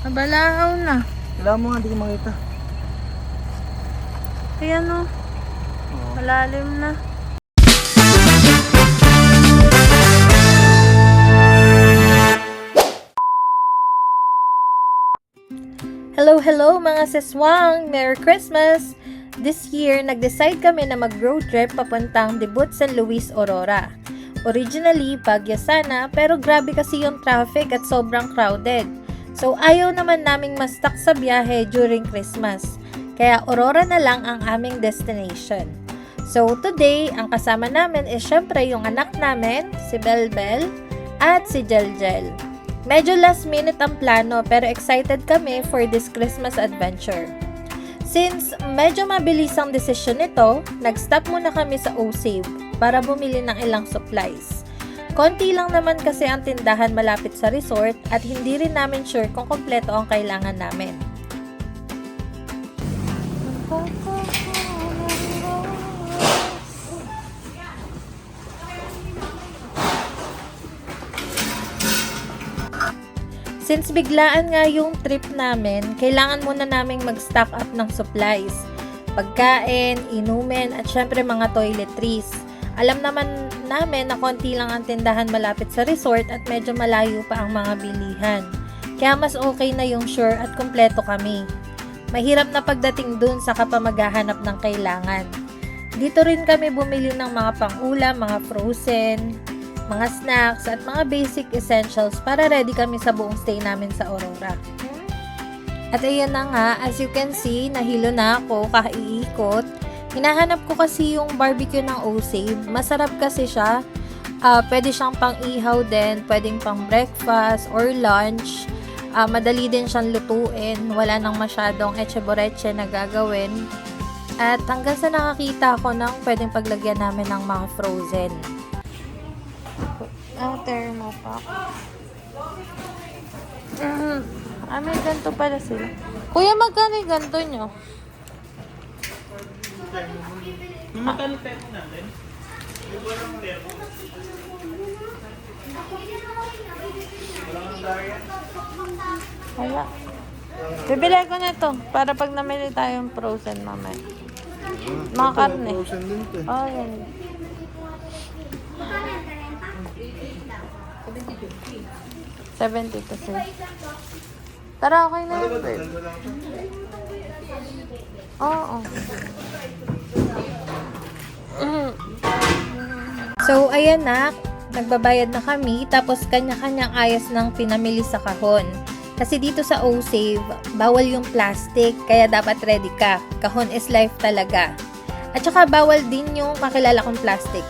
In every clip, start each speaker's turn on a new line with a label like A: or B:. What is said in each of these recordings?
A: Nabalahaw na.
B: Kailangan mo nga, hindi ko makita.
A: Ayan o.
B: Oo.
A: Malalim na. Hello mga seswang! Merry Christmas! This year, nag-decide kami na mag-road trip papuntang Debut San Luis, Aurora. Originally, Baguio sana, pero grabe kasi yung traffic at sobrang crowded. So, ayaw naman naming ma-stuck sa biyahe during Christmas. Kaya Aurora na lang ang aming destination. So, today, ang kasama namin is syempre yung anak namin, si Belbel, at si Jeljel. Medyo last minute ang plano pero excited kami for this Christmas adventure. Since medyo mabilis ang desisyon nito, nag-stop muna kami sa O-Save para bumili ng ilang supplies. Konti lang naman kasi ang tindahan malapit sa resort at hindi rin namin sure kung kompleto ang kailangan namin. Since biglaan nga yung trip namin, kailangan muna naming mag-stock up ng supplies. Pagkain, inumin, at syempre mga toiletries. Alam naman namin na konti lang ang tindahan malapit sa resort at medyo malayo pa ang mga bilihan. Kaya mas okay na yung sure at kumpleto kami. Mahirap na pagdating dun sa kapamaghahanap ng kailangan. Dito rin kami bumili ng mga pang-ulam, mga frozen, mga snacks, at mga basic essentials para ready kami sa buong stay namin sa Aurora. At ayan na nga, as you can see, nahilo na ako kaiikot. Hinahanap ko kasi yung barbecue ng O-Save. Masarap kasi siya. Pwede siyang pang-ihaw din, pwedeng pang breakfast or lunch. Madali din siyang lutuin. Wala nang masyadong etche-boreche na gagawin. At hanggang sa nakakita ako ng pwedeng paglagyan namin ng mga frozen. Thermopack. May ganito pala sila. Kuya, magkano yung ganito nyo?
B: Magkano tayo natin?
A: Wala. Bibili ko na ito para pag namili tayong frozen mamaya. Mga karne.
B: Frozen din ito eh.
A: Oh, yan. 70 kasi. Tara, okay na yun, babe. Oo. So, ayan na. Nagbabayad na kami. Tapos, kanya-kanyang ayos ng pinamili sa kahon. Kasi dito sa O-Save, bawal yung plastic. Kaya dapat ready ka. Kahon is life talaga. At saka, bawal din yung makilala kong plastic.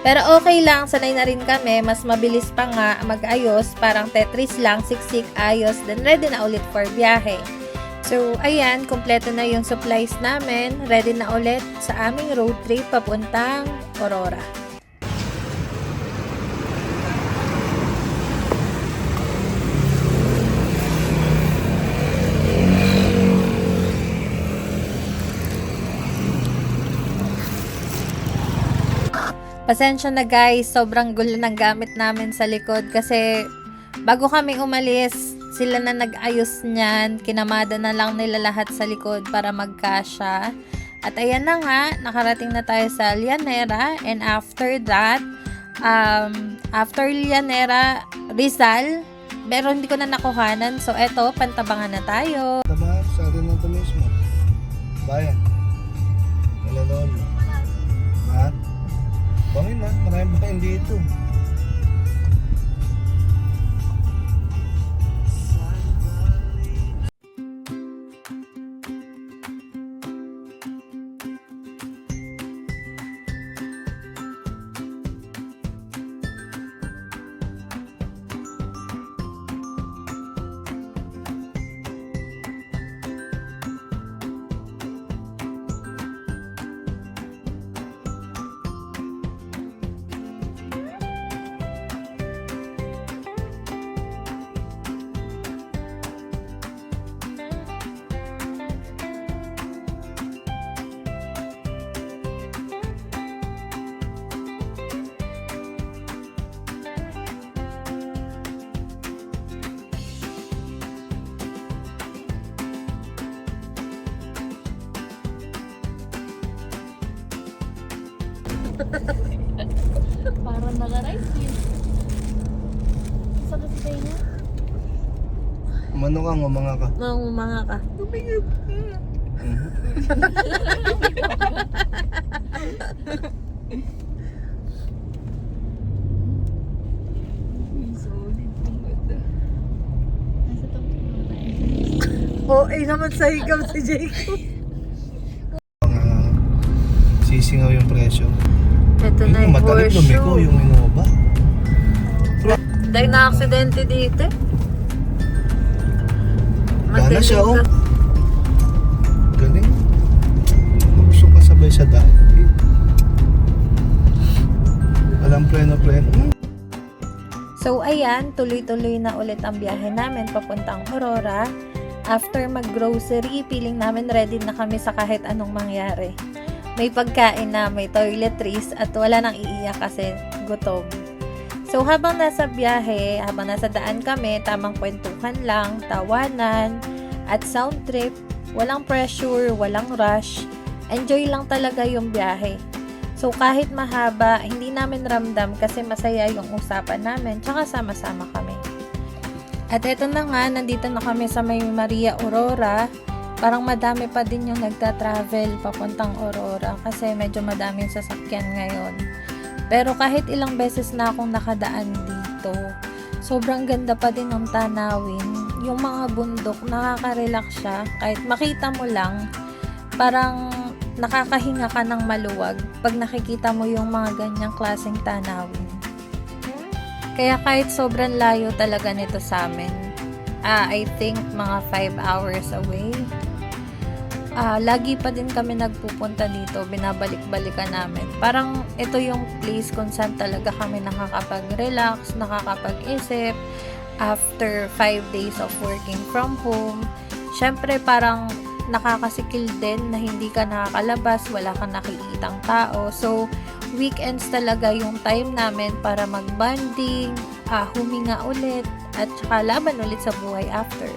A: Pero okay lang, sanay na rin kami, mas mabilis pa nga mag-ayos, parang Tetris lang, siksik, ayos, then ready na ulit for biyahe. So, ayan, kompleto na yung supplies namin, ready na ulit sa aming road trip papuntang Aurora. Pasensya na guys, sobrang gulo ng gamit namin sa likod kasi bago kami umalis, sila na nag-ayos niyan, kinamada na lang nila lahat sa likod para magkasya. At ayan na nga, nakarating na tayo sa Llanera, and after that, after Llanera, Rizal, pero hindi ko na nakuhanan, so eto, pantabangan na tayo.
B: Tabangan sa atin ng ito mismo. Bayan. Wala doon. Ha? Bangin na, maraming bangin dito.
C: Parang naka-rice yun. Sakit sa inyo?
B: Umano ka, ngumanga ka.
A: Mga ka.
C: Solid ang ganda. Nasa top na tayo.
A: Oo, naman sa higam si Jacob.
B: Sisingaw yung presyo.
A: Ito na
B: Yung
A: yung
B: matalim lumiko
A: horseshoe.
B: yung Innova.
A: Dahil na-aksidente dito.
B: Gana siya, oh.
A: ka.
B: Galing. Gusto ka sabay sa daan. Alam pleno-pleno.
A: So ayan, tuloy-tuloy na ulit ang biyahe namin papuntang Aurora. After mag-grocery, feeling namin ready na kami sa kahit anong mangyari. May pagkain na, may toiletries at wala nang iiyak kasi gutom. So habang nasa biyahe, habang nasa daan kami, tamang kwentuhan lang, tawanan, at sound trip, walang pressure, walang rush, enjoy lang talaga yung biyahe. So kahit mahaba, hindi namin ramdam kasi masaya yung usapan namin, tsaka sama-sama kami. At eto na nga, nandito na kami sa May Maria Aurora. Parang madami pa din yung nagta-travel papuntang Aurora kasi medyo madaming sasakyan ngayon. Pero kahit ilang beses na akong nakadaan dito, sobrang ganda pa din ng tanawin. Yung mga bundok, nakaka-relax siya. Kahit makita mo lang, parang nakakahinga ka ng maluwag pag nakikita mo yung mga ganyang klaseng tanawin. Kaya kahit sobrang layo talaga nito sa amin, I think mga 5 hours away, lagi pa din kami nagpupunta dito, binabalik-balikan namin. Parang ito yung place kung saan talaga kami nakakapag-relax, nakakapag-isip after 5 days of working from home. Syempre parang nakakasikil din na hindi ka nakakalabas, wala kang nakikitang tao. So, weekends talaga yung time namin para mag-bonding, huminga ulit, at saka laban ulit sa buhay after.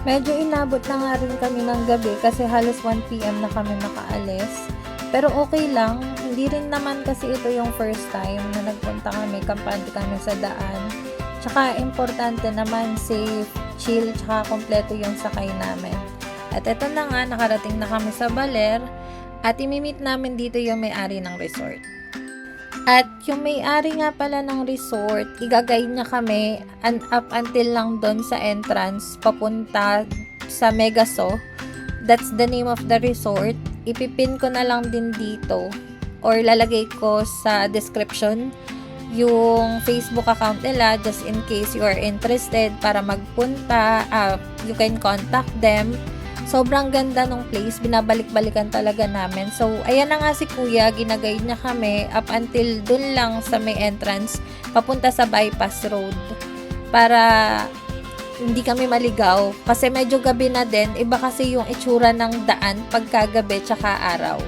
A: Medyo inabot na nga rin kami ng gabi kasi halos 1 PM na kami nakaalis. Pero okay lang, hindi rin naman kasi ito yung first time na nagpunta kami, kampante kami sa daan. Tsaka importante naman, safe, chill, tsaka kompleto yung sakay namin. At eto na nga, nakarating na kami sa Baler at imimit namin dito yung may-ari ng resort. At yung may-ari nga pala ng resort, igagay niya kami up until lang doon sa entrance, papunta sa Megaso. That's the name of the resort. Ipipin ko na lang din dito or lalagay ko sa description yung Facebook account nila just in case you are interested para magpunta. You can contact them. Sobrang ganda ng place, binabalik-balikan talaga namin. So, ayan na nga si Kuya, ginagay niya kami up until dun lang sa may entrance, papunta sa bypass road. Para hindi kami maligaw. Kasi medyo gabi na din, iba kasi yung itsura ng daan pagkagabi tsaka araw.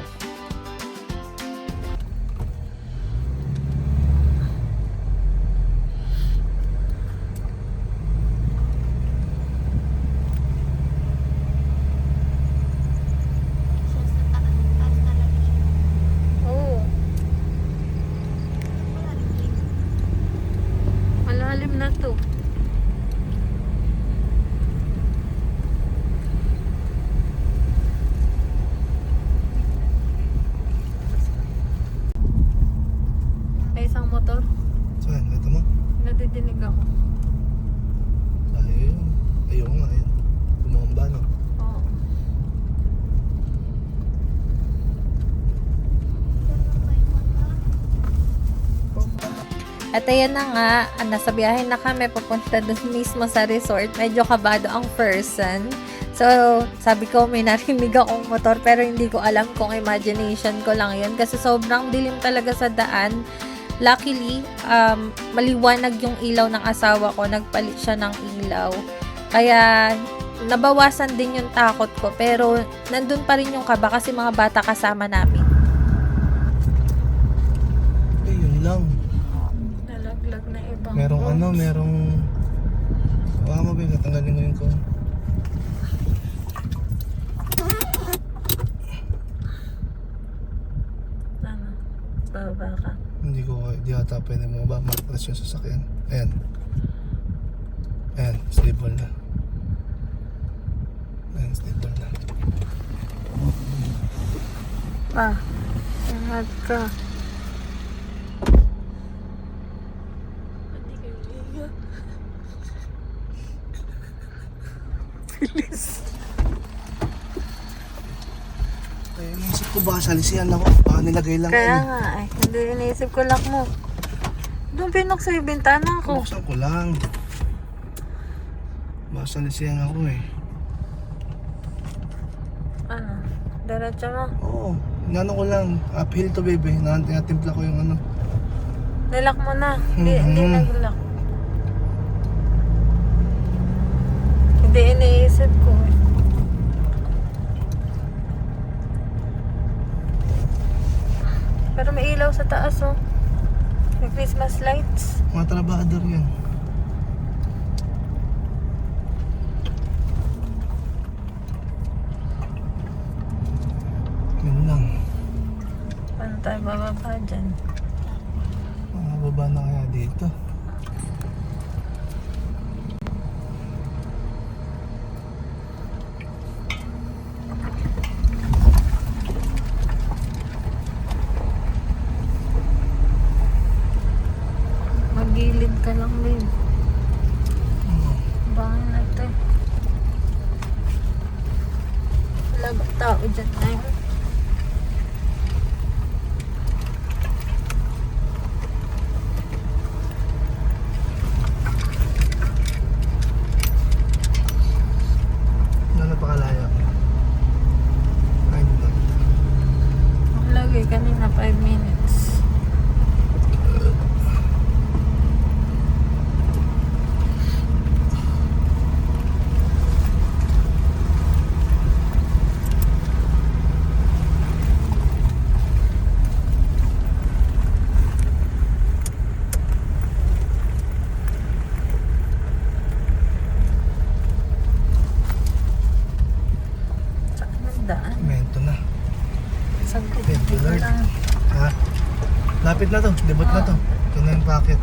A: Malalim na to. May isang motor.
B: Saan? Ito mo?
A: Nadidinig ako.
B: Ayun. Ayun nga. Ayun. Bumamba, no?
A: Oo. At ayan na nga, nasa biyahe na kami papunta dun mismo sa resort. Medyo kabado ang person. So, sabi ko may narinig akong motor pero hindi ko alam kung imagination ko lang yun. Kasi sobrang dilim talaga sa daan. Luckily, maliwanag yung ilaw ng asawa ko. Nagpalit siya ng ilaw. Kaya, nabawasan din yung takot ko. Pero, nandun pa rin yung kaba kasi mga bata kasama namin.
B: Ayun lang.
A: Nalaglag na ibang
B: Merong
A: box.
B: merong... Baka mo ba, natanggalin mo yung ko. Di ata pwede mo ba matras yung sasakyan. Ayan. Ayan, stable na. Ayan, stable na.
A: Pa, ingat ka.
C: Hindi kayo iiyak.
B: Ay, naisip ko baka salisihan ako. Baka nilagay lang
A: Kaya
B: yan.
A: nga eh. Hindi iniisip ko lock mo. Doon pinuksan yung bintana ko.
B: Buksan ko lang. Baka salisihan ako eh.
A: Ano? Diretso mo.
B: Oo. Inano ko lang. Uphill to baby. Natimpla ko yung ano.
A: Nilock mo na. Hindi
B: Mhm.
A: nag-lock. Hindi iniisip ko eh. Pero may ilaw sa taas oh. May Christmas lights.
B: Mga trabador yan. Yun lang.
A: Paano tayo bababa dyan?
B: Makababa na kaya dito.
A: Magilid ka lang babe. Bangin na ito eh. Wala ba tao dyan na yun?
B: Ano napakalaya? Ay, dito.
A: Nakalagay kanina 5 minutes. Saan ang daan?
B: Mento na.
A: Saglit
B: Thank you,
A: dito
B: Lord.
A: lang.
B: Ha? Lapit na to. Debut na to. Ito na yung packet.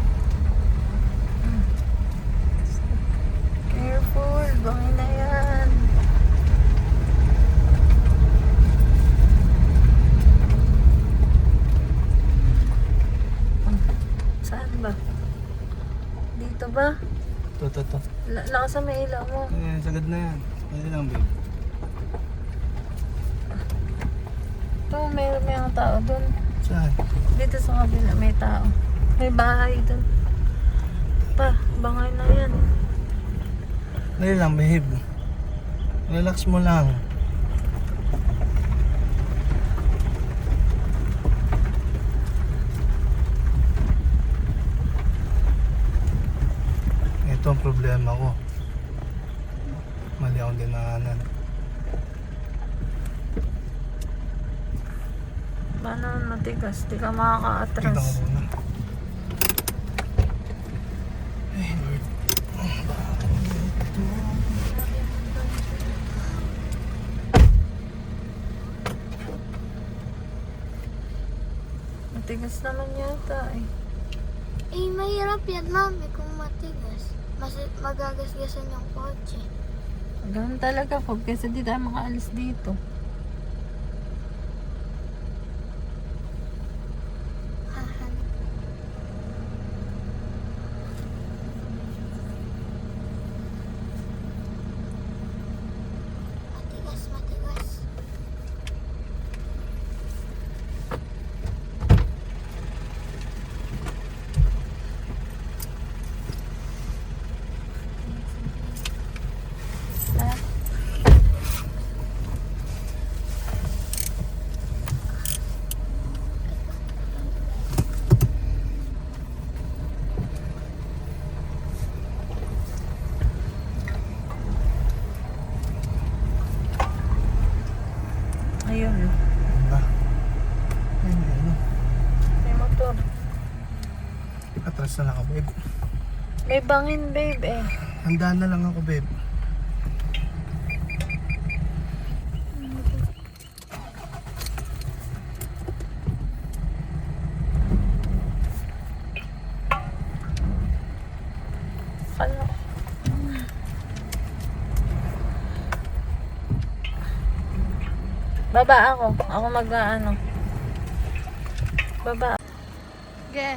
A: Careful, bangin na yan. Saan ba? Dito ba?
B: Ito.
A: Lakasan may ilaw mo.
B: Eh, sagad na yan. Pwede lang, babe.
A: Ito, may mga tao dun.
B: Saan?
A: Dito sa kabila may tao. May bahay dun. Pa, bangay na yan.
B: Dali lang, babe. Relax mo lang. Ito ang problema ko. Mali akong dinaanan.
A: Paano matigas? Di ka
B: Tignan
A: makaka-atras.
B: ko muna. Ay, Lord.
A: Matigas naman yata eh.
C: Eh, mahirap yan, mami, kung matigas. Mas magagasgasan yung kotse.
A: Ganun talaga po kasi di tayo makaalis dito.
C: Hahan. Matigas.
A: Ha? Ayun.
B: Ano? Ay, ano?
A: May motor.
B: Atras na lang ako, babe.
A: May bangin babe eh.
B: Handaan na lang ako, babe.
A: Kala. Baba ako. Ako mag-ano. Baba. Sige.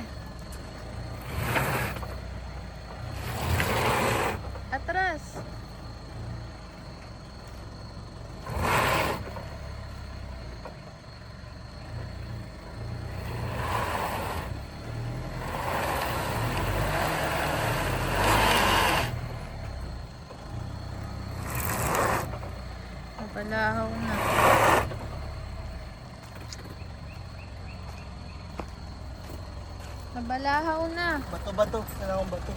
A: Atras. Mabalahaw na. Mabalahaw na.
B: Bato. Kailangan bato.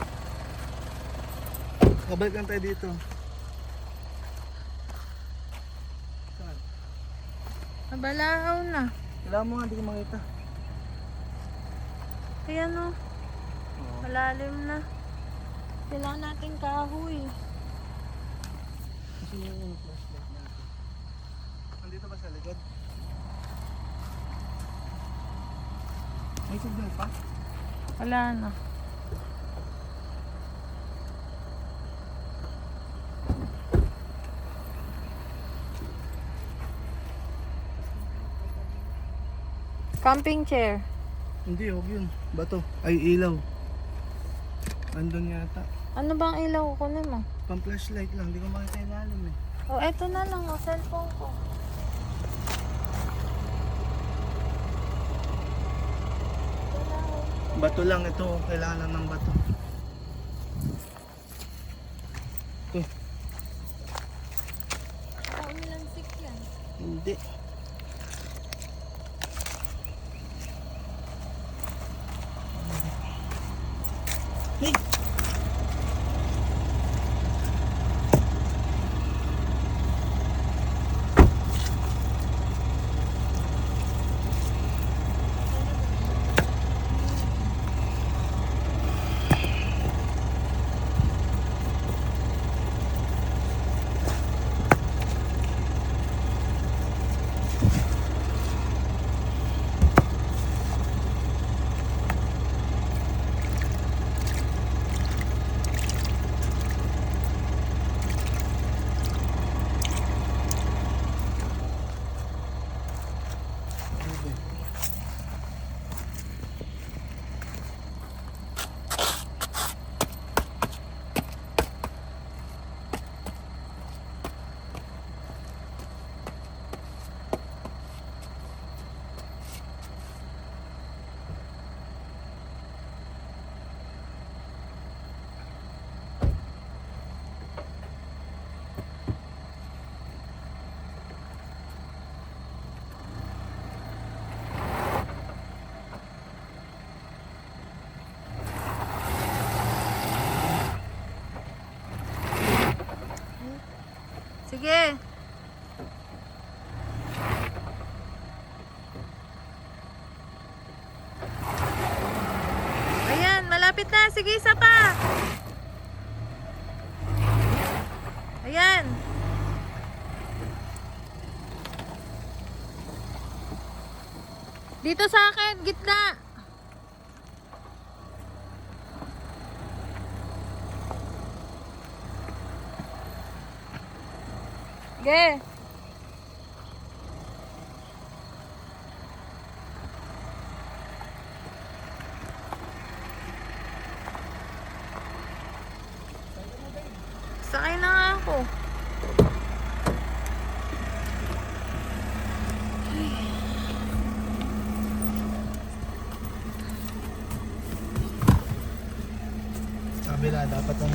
B: Kabalik lang tayo dito. Saan?
A: Mabalahaw na.
B: Kailangan mo nga, hindi ko makita.
A: Ayan o.
B: Oo.
A: Malalim na. Kailangan natin kahoy.
B: Kasi yung flashlight natin. Nandito ba sa likod? May signal pa?
A: Wala na. Camping chair.
B: Hindi, huwag yun. Bato. Ay, ilaw. Andun yata.
A: Ano bang ilaw ko mo?
B: Pang flashlight lang, hindi ko makita yung lalim eh.
A: Oh, eto na lang. Oh, cellphone ko.
B: Bato lang ito, kailangan lang ng bato. Ito.
A: Umilansik yan.
B: Hindi. Hey!
A: Sige. Ayan, malapit na. Sige, isa pa. Ayan. Dito sa akin, gitna. Sige. Sakay na nga ako.
B: Sa kabila, dapat ang...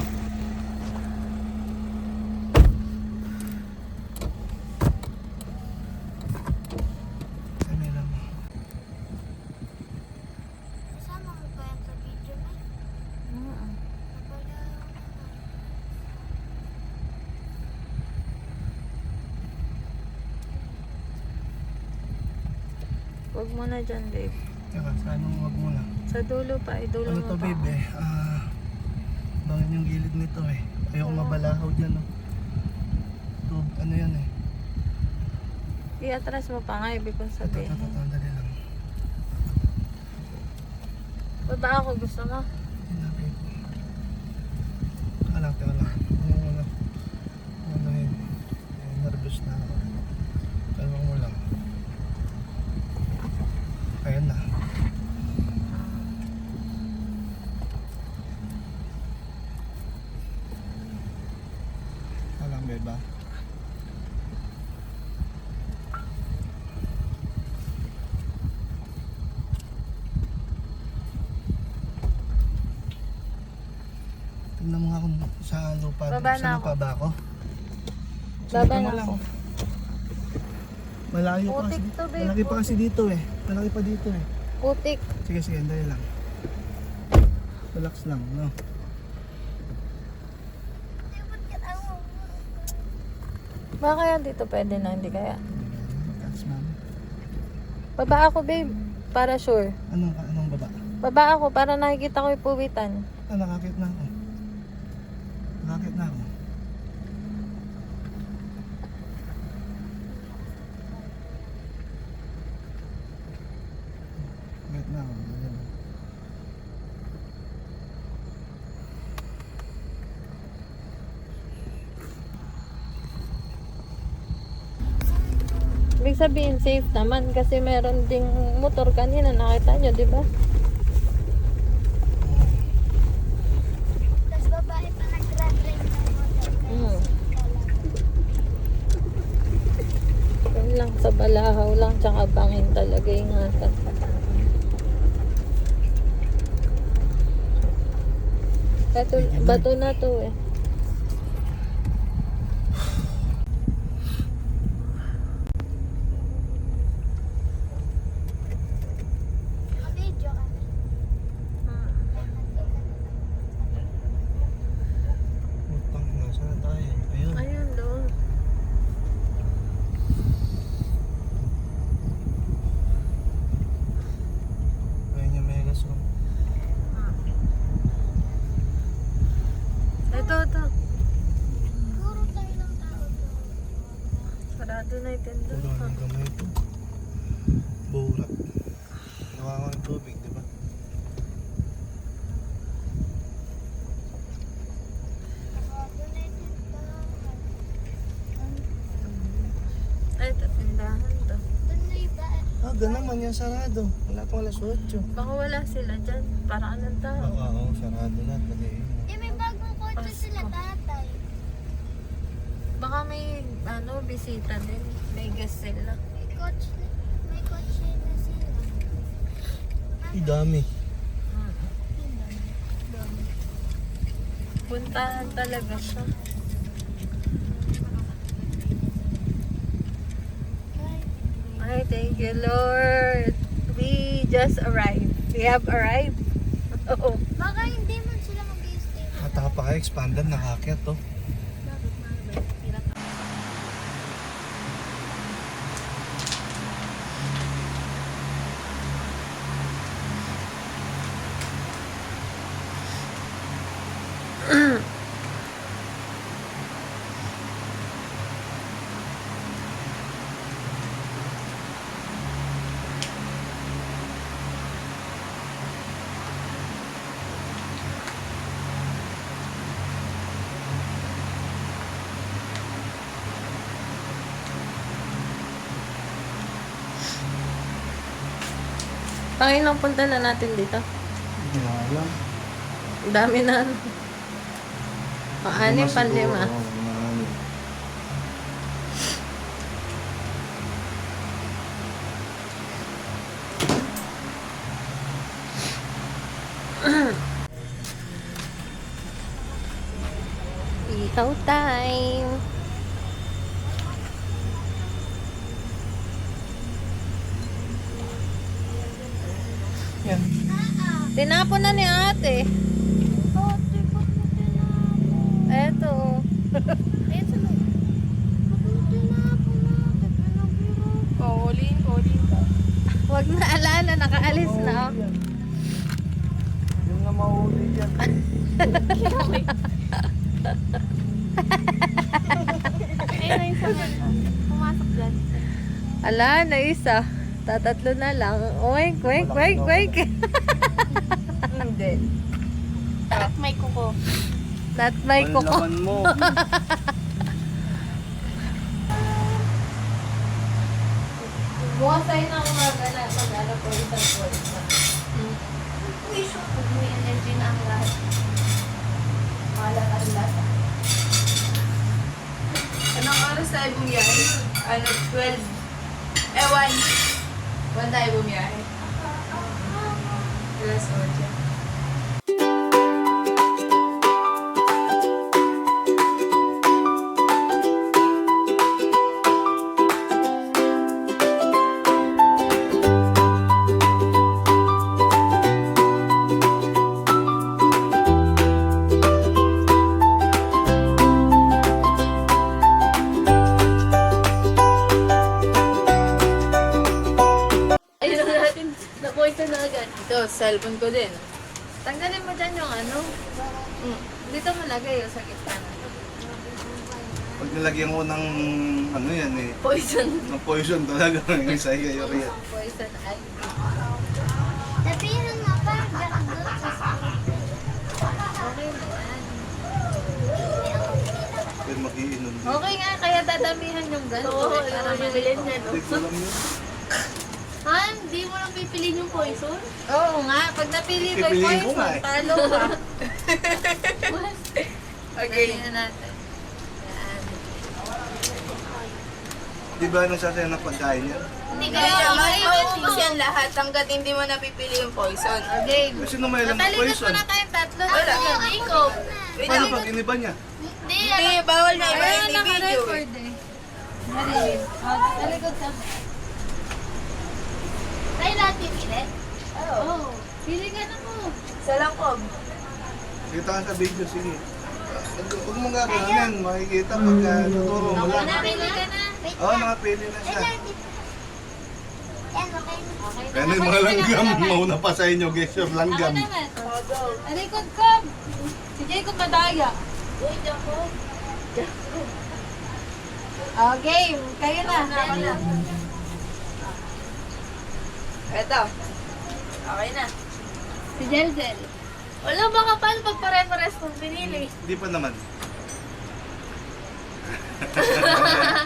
C: Kasama mo ba yan sa video na? Mabalahaw na.
A: Huwag mo na dyan, babe.
B: Teka, saan mo wag muna?
A: Sa dulo pa, idulo
B: Ano
A: mo
B: to
A: pa.
B: babe eh? Bangin yung gilid nito eh. Ayoko mabalahaw dyan oh. Ito, ano yan eh?
A: I-atras mo pa nga, ibig kong
B: Ito,
A: sabihin.
B: dali lang.
A: Baba ako, gusto mo?
B: Hindi na babe. ba? Tingnan mo nga kung sa lupa.
A: Baba na
B: Sa lupa
A: ako.
B: ba ako?
A: Baba
B: Sige mo
A: na
B: lang.
A: ako.
B: Malayo pa
A: Putik
B: kasi.
A: to, babe.
B: Malaki pa kasi dito eh. Malaki pa dito eh.
A: Putik.
B: Sige, sige, dali lang. Relax lang, no?
A: Baka kaya dito pwede na, hindi kaya.
B: Relax, mami.
A: Baba ako, babe. Para sure.
B: Anong baba?
A: Baba ako para nakikita ko yung puwitan.
B: Ah, nakakit na ako. Nakakit na ako. Nakakit na ako. Ayan.
A: Ibig sabihin, safe naman kasi meron ding motor kanina. Nakita nyo, di ba?
C: Tapos babae pa nag-drive ng motor.
A: Mm. Yun lang sa Balahaw lang, tsaka bangin talaga ingatan. Ito, bato na to eh.
C: Video kami.
B: Utang na. Saan tayo? Ayun.
A: Ayun doon.
B: Ayun yung Megas room.
A: Ito.
C: Puro tayo lang tao doon.
A: Sarado na yung tendo.
B: Puro ang gamay ito. Bura. Nawa ko ng tubig, di ba?
A: Ay, ito, tindahan to.
C: Doon na iba.
B: Ah, ganun naman yan sarado. Wala pang alas 8.
A: Baka wala sila dyan. Para anong tao.
B: Oo, sarado na. Pati
C: Eh, may bagong kotse
A: Pasko.
C: sila, tatay.
A: Baka may bisita din. May guest sila.
C: May kotse na sila.
B: dami.
A: Puntahan talaga siya. Ay, thank you, Lord. We just arrived. We have arrived. Oo.
C: Baka hindi man sila mag-i-stay.
B: Matapaka-expanded, nakakyat to.
A: Pangilang punta na natin dito.
B: Hindi na alam.
A: Ang dami na. Anim, panlima.
B: Oo, mga anim.
A: Ikaw time.
B: Yan.
A: Tinapon na ni ate.
C: Ate, ba't mo tinapon?
A: Eto.
C: Ayun sa loob. Ba't mo tinapon ate? Pinagbiro.
A: Uling ka. Huwag na alala, nakaalis na.
B: Yung nga mahuli yan.
C: Ayun na yung sa pumasok dyan.
A: Ala, na isa. Tatatlo na lang. Oink, oink, oink, oink. Hindi.
C: At may kuko.
A: Not my kuko.
B: Laman mo.
A: Bukas tayo na mag-alap o isang voice na.
C: Uy, so, pag may energy na ang lahat.
A: Malatan lasa.
D: oras tayo bumiyahe? Ano, 12? 1. 1 tayo bumiyahe. Alas 8. Ayun na natin, na-poison na agad. Ito, cellphone ko din.
A: Tanggalin mo dyan yung ano. Dito mo lagay sa gitna.
B: Pag nilagyan ko ng ano yan eh,
D: Poison.
B: ng poison talaga yung sa iyo yan.
A: Poison ivy.
C: Napinan na pa. Doon sa
A: Okay na yan.
B: Pwede mag-iinom din.
A: Okay nga, kaya dadamihan yung ganito.
D: Oo,
A: Para
D: alam mo
A: maliit.
D: yan.
B: Hindi ko alam yun.
D: Han, di mo lang pipiliin yung poison?
A: Oo nga, pag napili ko yung
B: Pipiliin ko
A: poison,
B: nga eh.
A: talo ka.
D: Okay.
A: Lagyan natin. Yan.
B: Di ba nung sasaya ng pagkain yan?
D: Hindi
A: Kaya
D: kaya naman,
A: okay,
D: mauubos yan lahat hanggat hindi mo napipili yung poison.
A: Okay.
B: Kasi nung may alam ng
A: Natalikod
B: poison,
A: muna tayong tatlo.
D: Wala.
C: Ikaw.
D: Wait
B: paano
D: lang.
B: pag iniba niya?
C: Hindi.
D: Hindi, bawal na iba
A: Ayun,
D: yung video eh.
A: naka-record eh. Marilyn. Talikod ka.
C: Tayo lahat pipili.
D: Oo.
A: Pili ka na mo.
D: Sa langkob.
B: Kita ka sa video, sige. Huwag mong gagawin yan, makikita pagka tuturo mo lang.
A: Napili ka na.
C: Wait
B: Oo,
C: lang.
B: nakapili na
C: Wait
B: siya.
C: lang. Yan, okay na.
A: Okay na.
B: Kaya yung mga langgam, mauna pa sa inyo, guys, yung
A: Ako
B: langgam.
A: naman.
D: Oh, go.
A: Talikod ko. Si Jacob madaya.
D: Wait ako.
A: Okay, kayo na.
D: Eto. Okay na.
A: Si Jelgel.
D: Wala baka paano pag pare-pares kung pinili?
B: Hindi pa naman.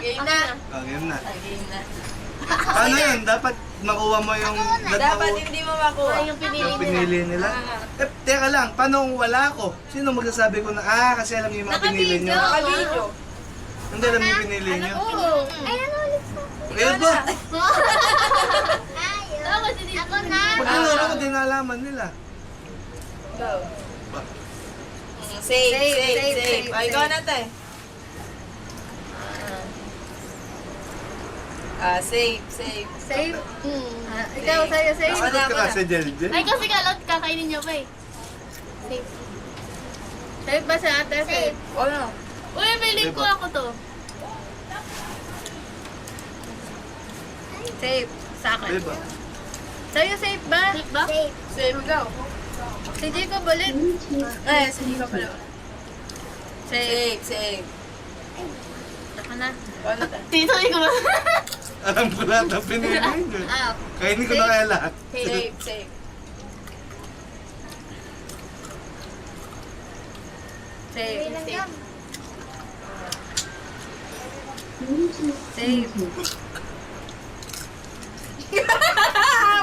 D: Game na.
B: Game na.
D: Game na.
B: Paano yun? Dapat makuha mo yung...
D: Dapat hindi mo makuha.
C: Yung pinili
B: yung pinili nila. Eh, teka lang, paano kung wala ako? Sino magsasabi ko na, kasi alam niyo yung mga pinili niyo?
D: Naka-video.
B: Hindi alam niyo yung pinili niyo?
D: Oo.
C: Ay, ano ulit po?
B: Kaya ba?
C: Ayun. Ako na.
B: Pag tinuro ko, di nalaman nila.
D: Go.
B: Ba?
D: Save. Ay, go na tayo. Save.
A: Save. Ikaw, sa'yo, save.
D: Ako na,
B: Sagot
D: ako
B: ka
D: na.
B: kasi, Jelje.
C: Ay, kasi kalot kakainin niyo pa eh. Safe.
A: Save ba sa ate?
C: Safe.
D: Ano?
C: Uy, may link ko
B: Diba?
C: ako to.
A: Save. Sa akin.
B: Diba?
A: Sa'yo, save ba?
C: Safe ba? Safe.
D: Save, go.
A: Si Jacob ulit.
D: Sige ka pala.
A: Save.
D: Save.
A: Ako na.
D: Ano tayo?
C: Tito, ikaw ba?
B: Alam ko lahat ang pinili niyo. Kainin ko na kaya lahat.
D: Save.
A: Save.
C: Ilan yan?
A: Save.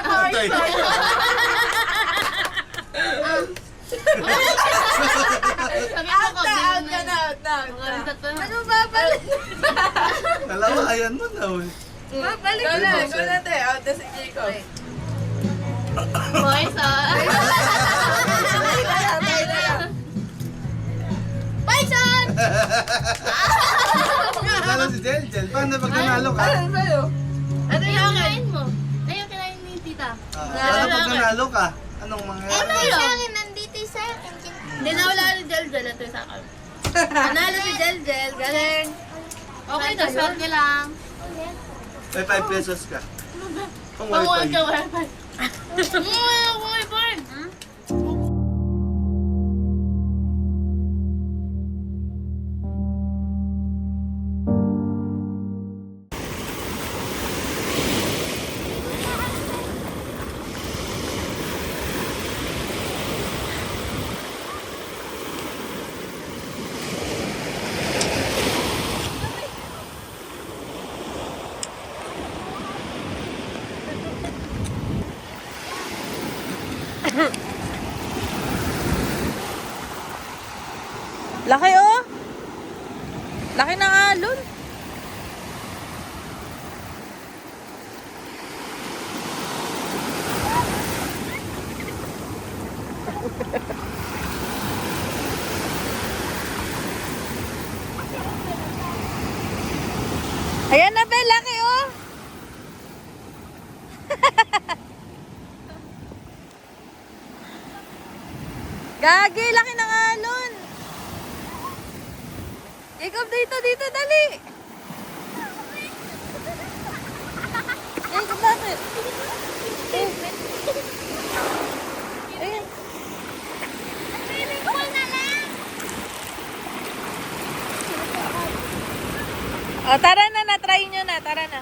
B: Patay.
C: Sabi ko ko,
D: Out na.
A: Ano ba pala?
B: Dalawa, ayan mo na. eh.
A: Babalik
D: Go
A: na.
D: na tayo. Out na si Jacob.
C: Boys, Bison!
B: Lalo si Jeljel. Paano pag nanalo ka?
D: Ano sa'yo?
C: Ano yung kinain mo? Ayun, kinain ni tita.
B: Paano pag nanalo ka? Anong mangyayari?
C: Sa akin, nandito yung sa akin.
A: Hindi na wala ni Jelgel. Ito yung sa akin. Nanalo si Jelgel. Galing.
C: Okay na, swerte lang.
B: May 5 pesos ka. Kung
C: Pangulang
B: wifi.
C: ka, wifi. Wifi.
A: Laki oh. Laki ng alon. Ayan na, Bel. Laki, oh. Gagi, laki ng alon. Jacob, dito, dali. Jacob, bakit? Ayan. O, tara na, na-try nyo na. Tara na.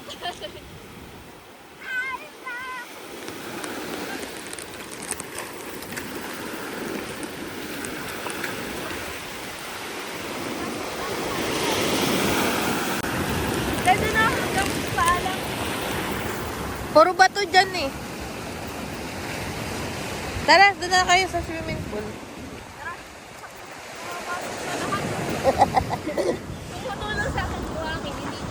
C: Pwede na hanggang paalam.
A: Puro bato dyan eh. Tara, doon na kayo sa swimming pool.
C: Tumulong sa akin buhangin. Hindi ko.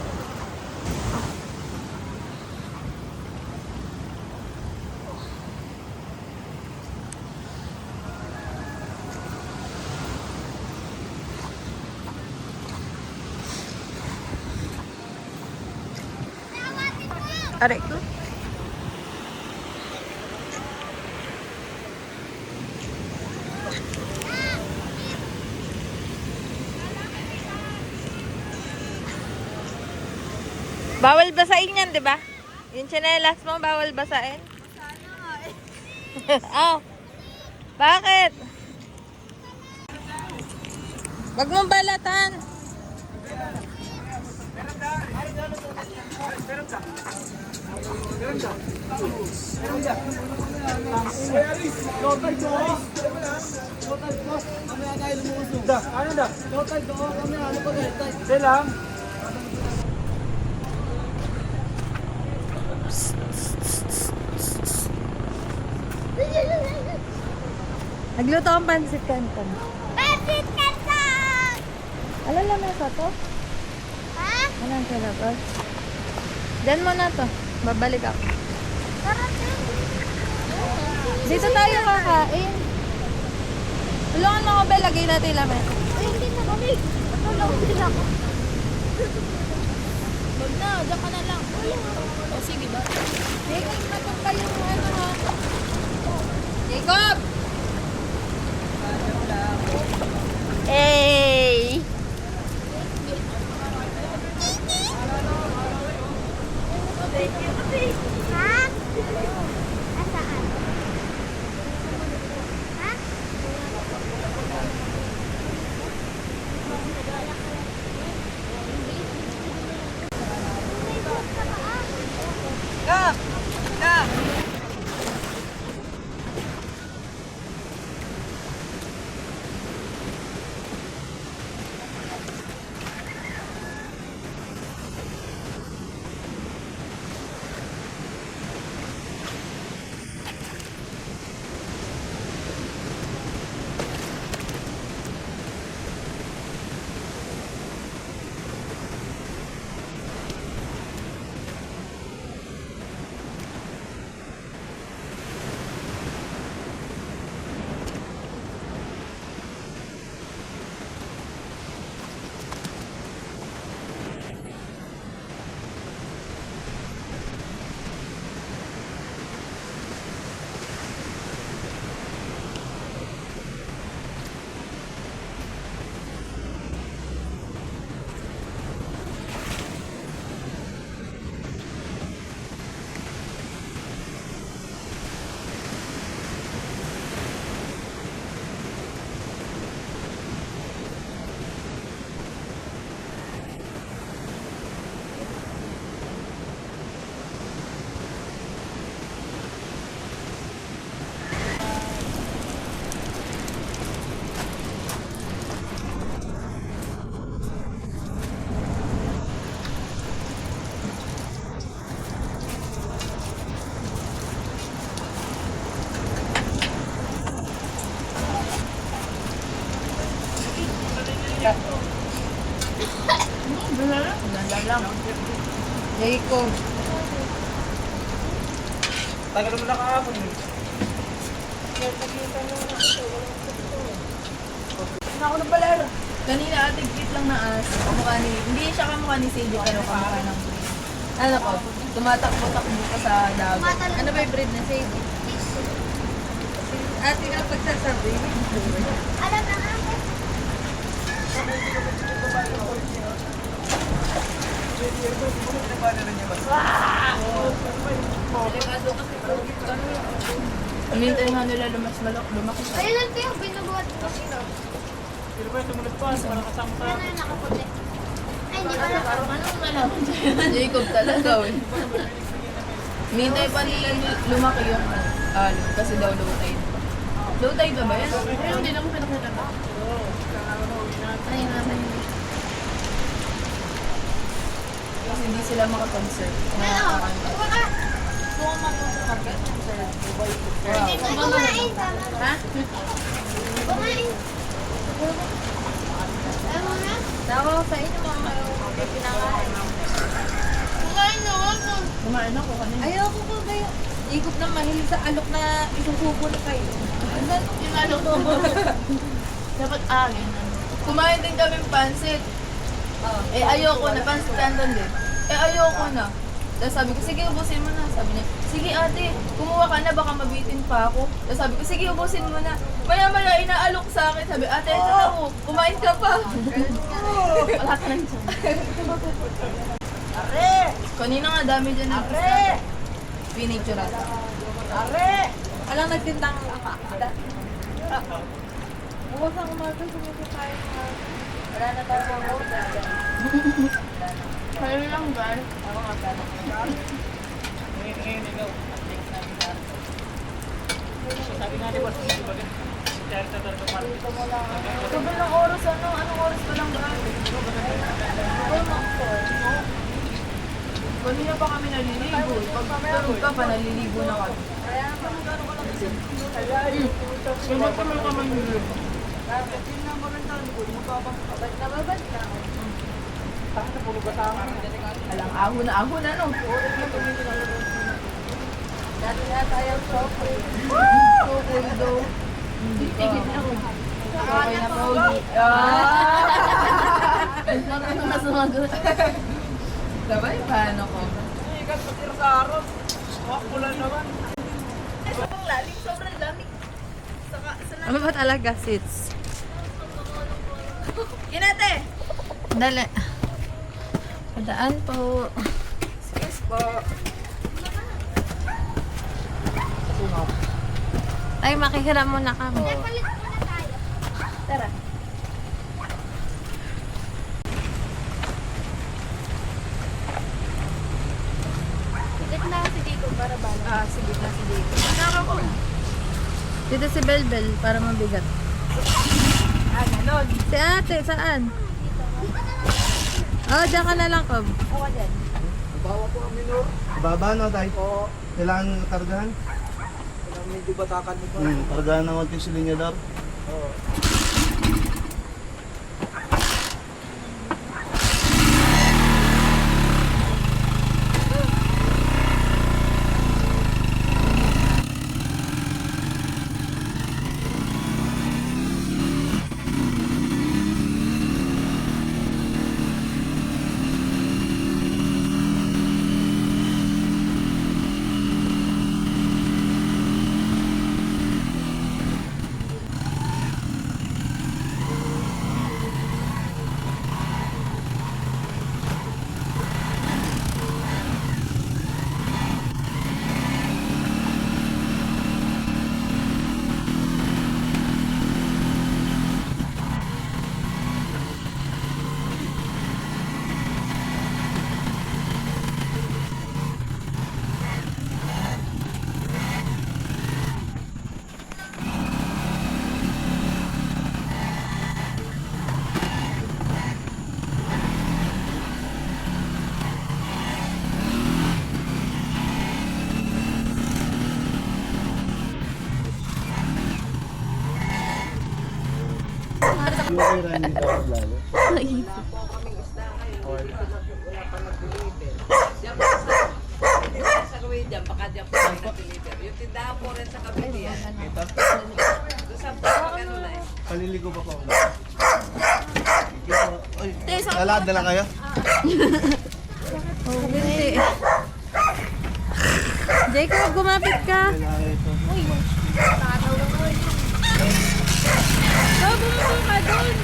A: Aray ko. Bawal basain yan, di ba? Yung tsinelas mo, bawal basain. Oh. Bakit? Wag mong balatan. Nagluto ang pansit canton.
C: Bakit ka sa?
A: Ano lang sa to?
C: Ha?
A: Ano ang labas? Diyan mo na to. Babalik ako.
C: Tara,
A: Dito tayo kakain. Tulungan mo ako, Bel. Lagay natin laman.
C: Ay, hindi na kami. Tulong sila ko.
D: Huwag na, dyan ka na lang. O sige ba?
A: Jacob, matag pa yung ano ha. Jacob! Hey!
C: Ha? Asaan? Ha?
A: Go! Go! Jacob.
B: Tagal mo na kahapon eh.
A: Ako na pala.
D: Kanina ate cute lang na as. Kamukha ni, hindi siya kamukha ni Sadie pero kamukha ng ano ko, tumatakbo-takbo ka sa dagat. Ano ba yung breed na Sadie? Ate nga pagsasabi.
C: Alam na nga.
D: Hinintay nga nila lumaki siya.
C: Ayun lang tayo, binubuhat ko.
E: Pero ba sumunod pa para kasama sa
C: Ano yung nakaputi? Ay, hindi pala.
D: Parang anong malaman Jacob talaga eh. Hinintay pa nila lumaki yung kasi daw low tide. Low tide ba ba yan? Pero hindi naman pinakita ba? Ay naman. Kasi hindi sila makakonserve.
C: Ano? Baka. Hindi ko kumain. Tama ba?
D: Ha?
C: Kumain. Alam mo na?
A: Tawa ko sa inyo mga pinakain.
C: Kumain na ako.
D: Kumain ako kanina.
A: Ayoko ko kayo. Ikot na mahilig sa alok na isusubo na kayo.
D: Yung ano ko. Dapat agin. Kumain din kami pansit. Eh ayoko na. Pansit canton din. Eh ayoko na. Tapos sabi ko, sige ubusin mo na. Sabi niya, sige ate, kumuha ka na, baka mabitin pa ako. Tapos sabi ko, sige ubusin mo na. Maya-maya inaalok sa akin. Sabi, ate, ito na mo, kumain ka pa. Wala ka lang dyan.
A: Are!
D: Kanina nga dami dyan.
A: Are!
D: Pinicture ata.
A: Are! Alang nagtindang makakita. Bukas ang umaga, sumito tayo mga... Wala na tayo mga order.
D: Kaya lang ba?
A: Ako nga pala.
E: ngayon ikaw. Sabi nga ni boss, hindi ba ganun? Kaya talaga parang
D: Sabi ng oras, anong oras pa lang ba? Kanina pa kami naliligo. Pag tulog ka pa, naliligo na kami. Kaya pa mo naman yun. Alang ahon na no?
A: Dati na tayo shopping.
D: Shopping daw. Hindi tigil na ako. Okay na po. Ano na sumagot? Sabay, paano ko?
E: ikat patira sa araw. Wakula naman.
D: Sobrang lalim, sobrang lamig.
A: Ano ba talaga, sits?
D: Kinate!
A: Dali. Padaan po.
D: Excuse po.
A: Ay, makihiram muna kami.
C: Palit muna tayo.
D: Tara.
C: Sigit na si Dico para bala.
D: Sige na, sige. Kasama ko.
A: Dito si Belbel para mabigat.
D: Ganon.
A: Si ate, saan? Oh, diyan ka na lang, Kob.
D: Ako dyan.
B: Baba no, tayo. Kailangan kargahan?
E: Medyo batakan mo pa.
B: Kargahan naman yung silinyador. Yung kay Rani ka lalo.
F: Sa gawin dyan, baka dyan po tayo nag-deliver. Yung tindahan po rin sa kabili yan. Doon sa pag ano na eh.
B: Paliligo pa po. Lalakad na lang kayo?
A: Oh, hindi. Jacob, gumapit ka. Oh, bumaba ka doon.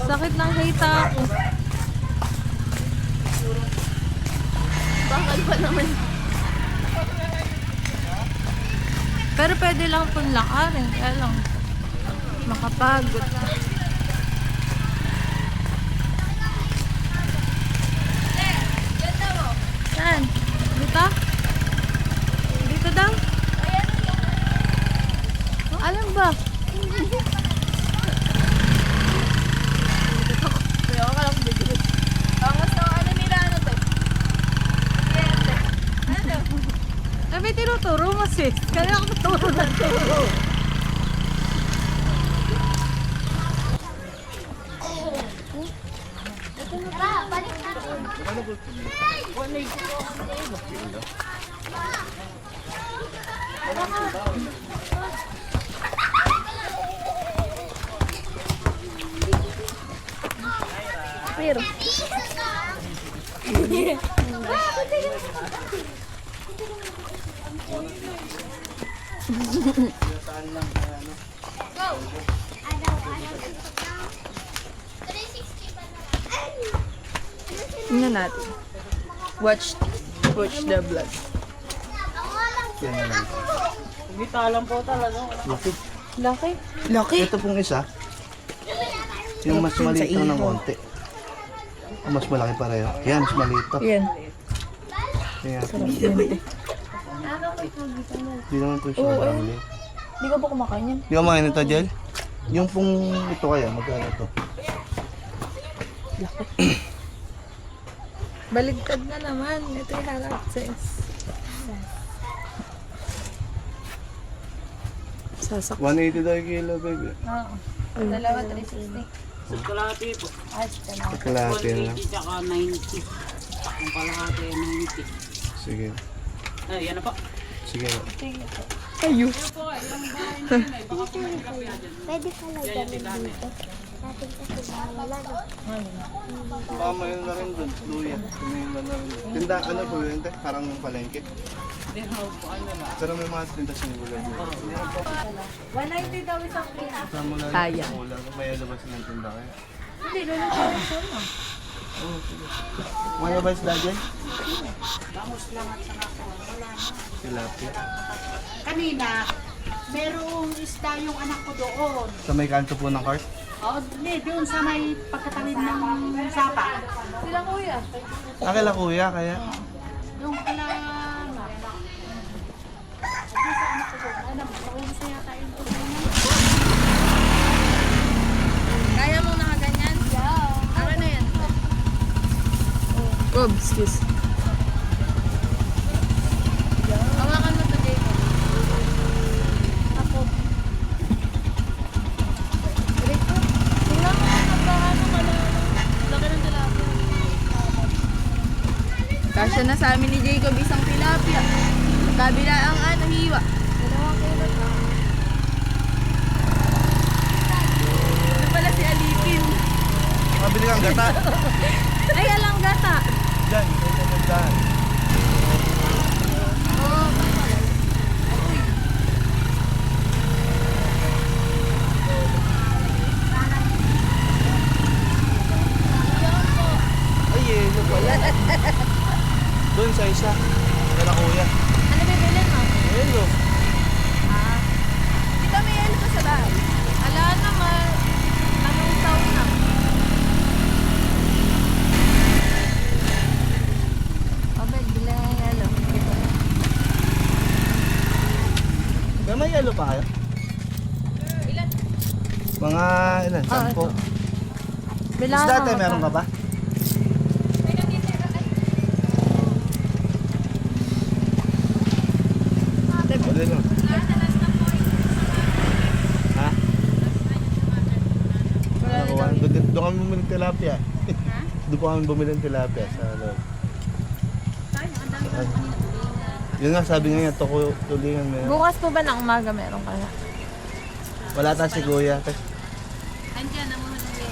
A: Sakit ng hita ako.
D: Bakal pa naman.
A: Pero pwede lang pong lakarin. Kaya lang, makapagod. Saan? Dito? Dito daw? Alam ba?
D: Kaya ka lang bigil. Angas na ano nila ano to? Ano?
A: Sabi tinuturo mo sis. Kaya ako turo ng turo.
C: Tara, balik natin.
A: Pero,
D: Ano natin? Watch the vlog.
B: Yan na lang.
E: Hindi talang po talaga.
B: Laki.
A: laki.
D: Laki.
B: Ito pong isa. Yung mas maliit lang ng konti. O mas malaki pareho. Yan, mas maliit to.
D: Yan.
B: Kaya, hindi naman po siya marami.
D: Hindi ka ba kumakain yan?
B: Di ba mga nito, Jel? Yung pong ito kaya, magkano to?
A: Baligtad na naman. Ito yung harap sis. Sasak.
B: 180 daw yung kilo, baby.
A: Oo. Dalawa, 360.
E: Sa kalahati po.
B: Kalahati na lang.
E: 120 tsaka 90. Ang kalahati ay 90.
B: Sige.
E: Ay, yan na po.
B: Sige na.
C: Pwede ka lang gawin dito. Natin kasi wala na.
B: Baka mayroon na rin doon. Luya. Tumingin na rin doon. Tinda, ano po yun? Te? Parang palengke. Pero may mga tinda sa nila.
A: 190 daw isang kilo.
B: Kasama na
D: Sayang.
B: rin. Wala. May labas ng tinda kaya.
A: Hindi, lulutuin ko na.
B: Mga ba isda dyan? Tilapia.
G: Kanina, merong isda yung anak ko doon.
B: Sa may kanto po ng cart?
G: O, hindi, doon sa may pagkatawid ng sapa.
A: Sila kuya.
B: Akala kuya, kaya.
G: Yung pala,
A: Kaya mo nakaganyan? Yeah. Akin na yan.
D: Oh, excuse.
A: Hawakan mo to, Jacob. Ako. Dito. Tingnan mo ang paano ka na. Laki ng tilapia.
D: Kasya na sa amin ni Jacob isang tilapia. Kabila ang ano, hiwa.
A: Dalawang kilo na.
D: Ito pala si Alipin.
B: Mabili kang gata.
A: Ay, alang gata.
B: Diyan, sa tindahan. Ay, yelo pala. Doon sa isa. Kala kuya.
A: Ano bibilin mo?
B: Yelo.
D: Di ba may ano pa sa bahay?
A: Ala naman. Anong taon na? Abel, bilang ang yelo.
B: May yelo pa kayo?
A: Ilan?
B: Mga ilan? 10.
A: Bilang
B: Isda tayo, meron ka ba? Wala na. Ha? Wala. Doon kami bumili ng tilapia. Doon po kami bumili ng tilapia sa loob. Yun nga, sabi nga niya, tulingan meron.
A: Bukas po ba ng umaga meron kaya?
B: Wala ta si Kuya.
D: Andiyan, ang mga nangyay.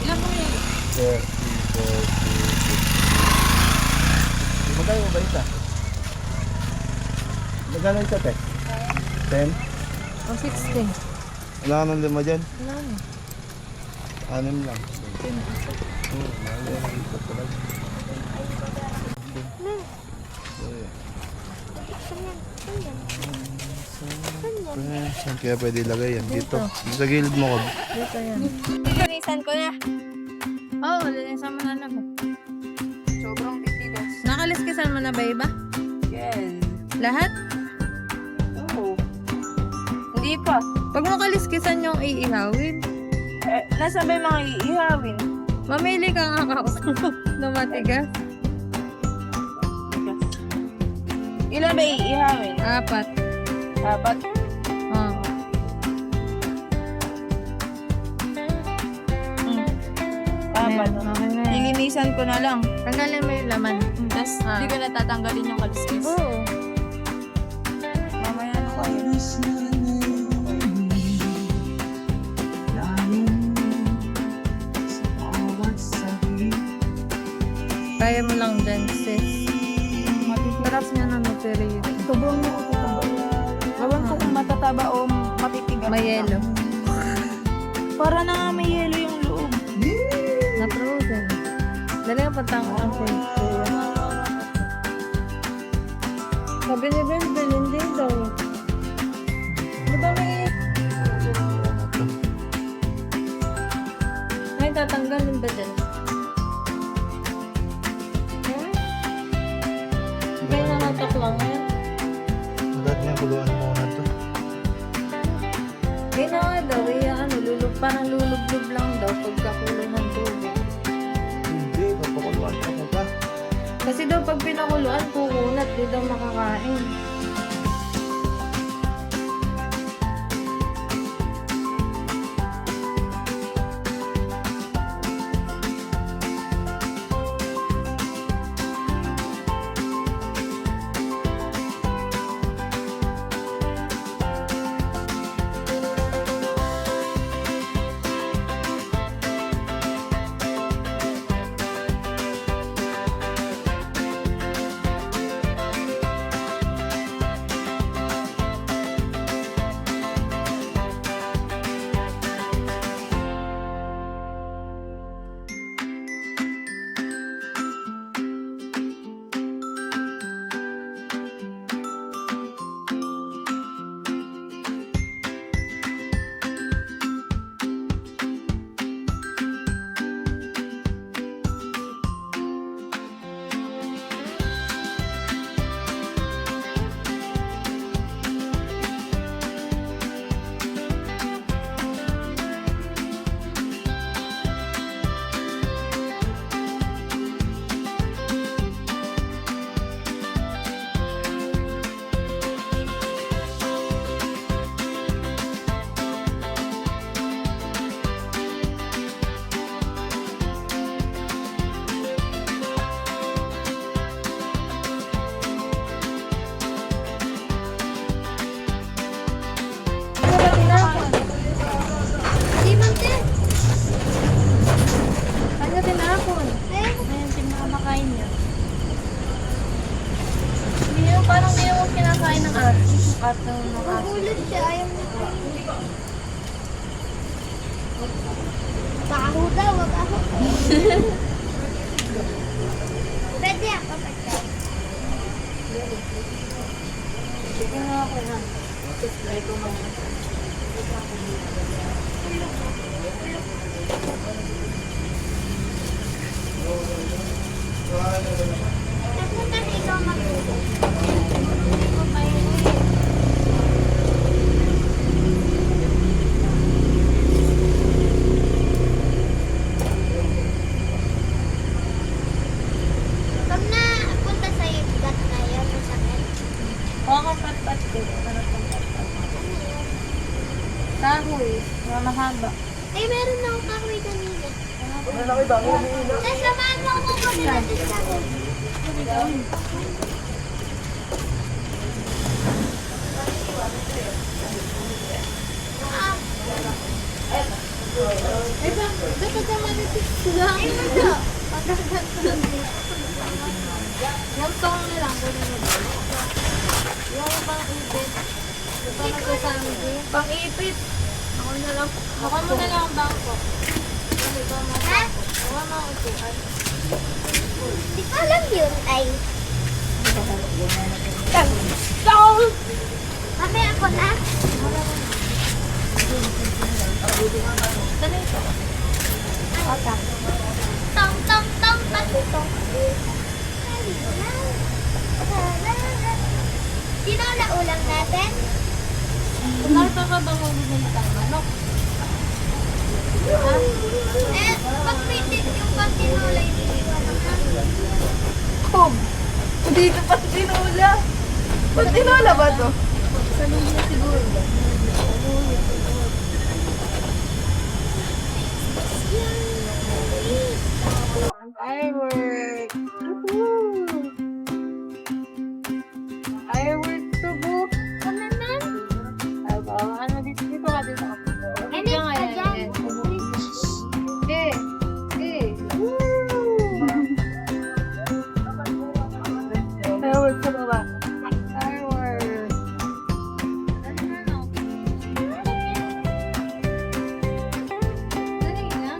D: Ilan po yun?
B: 30, 40, 50. Magkano ba isa? Magkano isa, te? 10?
A: O 16.
B: Wala ka ng lima dyan?
A: Wala na.
B: 6 lang. Mahal yan. Ito talaga. Saan kaya pwede ilagay yan? Dito. Sa gilid mo ko.
A: Dito yan.
C: Linisan ko na.
A: Oo, linisan mo na lang.
D: Sobrang titigas.
A: Nakaliskisan mo na ba iba?
D: Yes.
A: Lahat?
D: Oo. Hindi pa.
A: Pag mo kaliskisan yung iihawin,
D: Nasa ba yung mga iihawin?
A: mamili ka nga na matigas.
D: Ilan ba iihawin?
A: 4.
D: Apat.
A: Oh.
D: Apat.
A: Okay na yan.
D: Nilinisan ko na lang.
A: Tanggalin mo yung laman.
D: Tapos,
A: Ah.
D: hindi ko natatanggalin yung kaliskis.
A: Oo.
D: Mamaya na kayo.
A: Kaya mo lang dyan, sis. Sarap niya na material.
D: Sobrang matataba. Ewan ko kung matataba o matitigas.
A: May yelo.
D: Para na may yelo yung loob.
A: Na frozen. Dali ang patang ang face. Sabi ni Bel, hindi daw. Di ba may... Ay, tatanggalin ba dyan? May nakatak lang yan.
B: Agad niya, kuluan mo na to.
A: May na nga daw, parang lulublob lang daw pagkakulo ng tubig.
B: Hindi, papakuluan mo pa.
A: Kasi daw pag pinakuluan, kukunat, di daw makakain.
C: Di man din.
A: Ano tinapon?
C: Ayun, pinamakain niya.
A: Parang hindi mo kinakain ng art. Art ng mga
C: Mahulog siya, ayaw niya. Baho daw, wag ako. Pwede ako pagkain.
A: Sige nga ako na.
C: Napunta na ikaw mag-uwi. Pag napunta sa igat na yan, masakit.
A: Oo, pat-pat din. Sarap ng pat-pat. Kahoy. Mahaba.
C: Ay, meron na akong kahoy kanina. Ay, samahan mo ako kapag natin kahoy. Dapat ka manipis lang. Ay, wala. Yung tong na lang. Yung pang-ipit. Ito nagkasama din.
D: Pang-ipit.
C: Ako na lang. Ako mo na lang ang bangko. Ito mo. Huwag mo upuan. Di ko alam yun ay. Mamaya ako na. Tong tong tong tong. Sino na ulam natin?
D: Nakita ka ba bumili ng manok?
C: Eh, pag may yung patinulay, iniiwan naman.
D: Kung, hindi ka pa tinula. Ba't tinula ba to? Sa luya siguro. Firework! Firework to book!
C: Ano naman?
D: Ay, bawa ka na dito. Dito ka dito.
C: Ano ka dyan?
D: Eh, eh. Firework sa baba. Firework.
C: Dali na.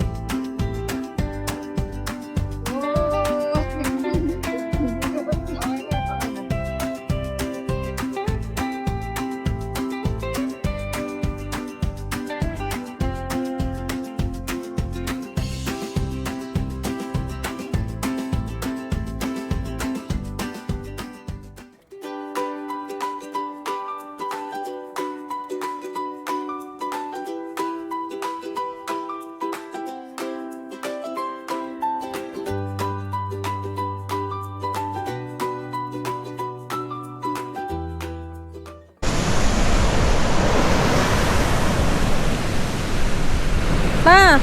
A: Pa!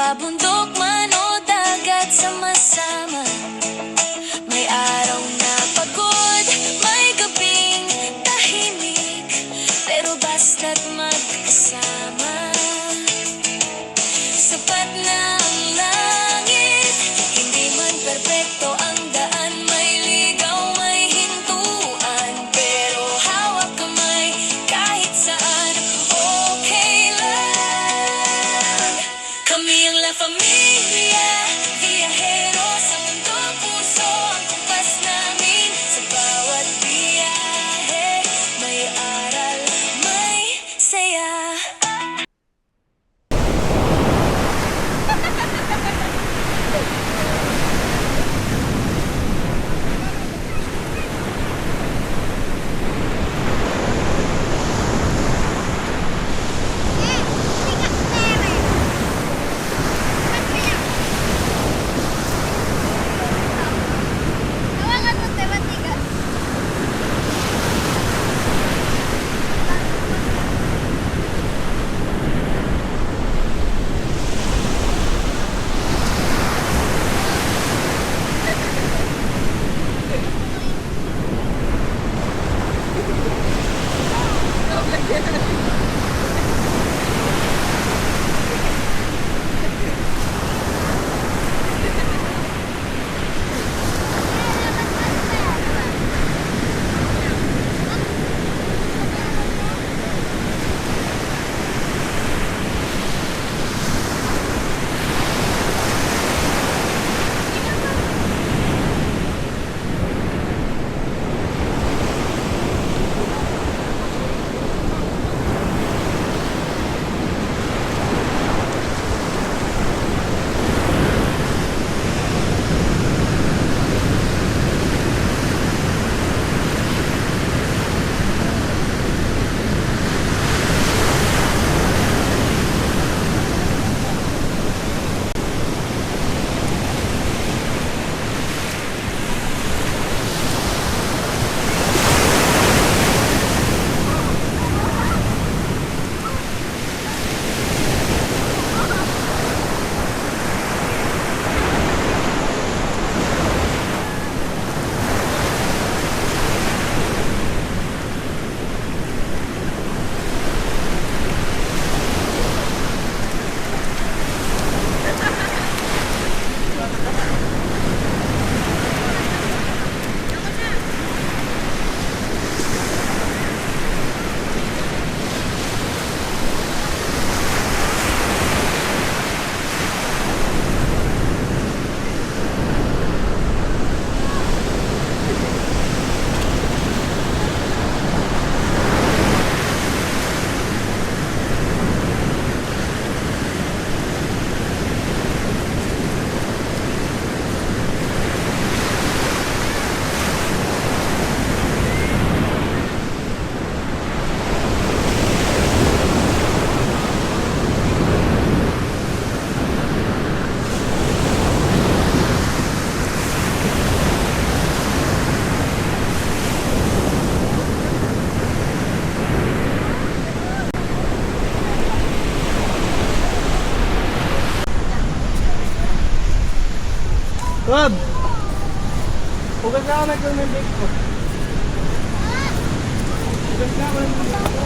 H: Mapabundok man o dagat, sama-sama. May araw na pagod, may gabing tahimik, pero basta't magkasama, sapat na ang langit. Hindi man perpekto ang daan, may ligaw, may hintuan, pero hawak kamay kahit saan, okay lang. Kami ang La Familia, biyahero sa mundong puso, ang kumpas namin sa bawat biyahe. May aral, may saya.
C: Hawakan mo, te, matigas.
E: Rob! Hugas na ako ng bake ko. Hugas na ako ng bake ko.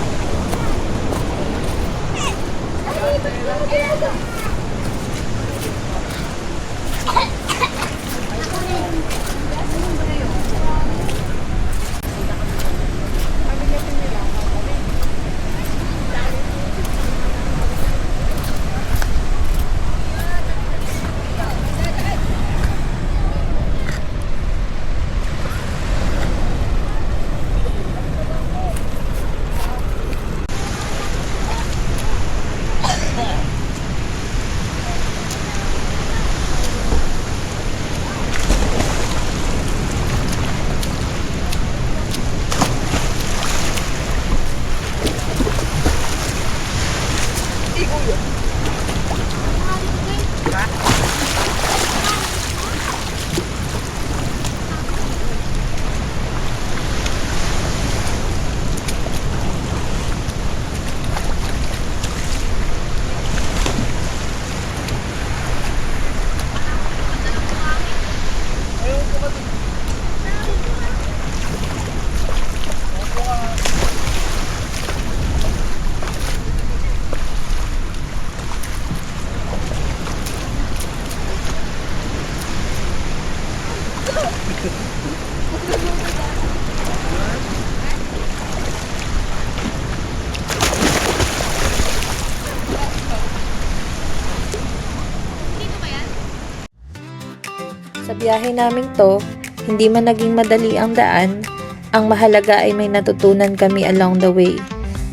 A: Sa biyahe namin to, hindi man naging madali ang daan, ang mahalaga ay may natutunan kami along the way.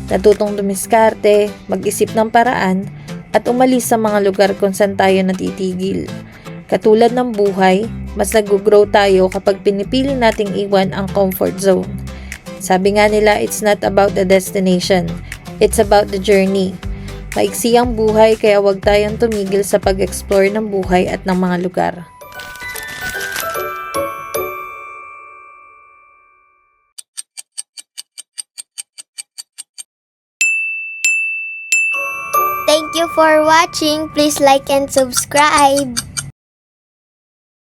A: Natutong dumiskarte, mag-isip ng paraan, at umalis sa mga lugar kung saan tayo natitigil. Katulad ng buhay, mas nag-grow tayo kapag pinipili nating iwan ang comfort zone. Sabi nga nila, it's not about the destination, it's about the journey. Maiksi ang buhay kaya huwag tayong tumigil sa pag-explore ng buhay at ng mga lugar.
C: Thank you for watching. Please like and subscribe.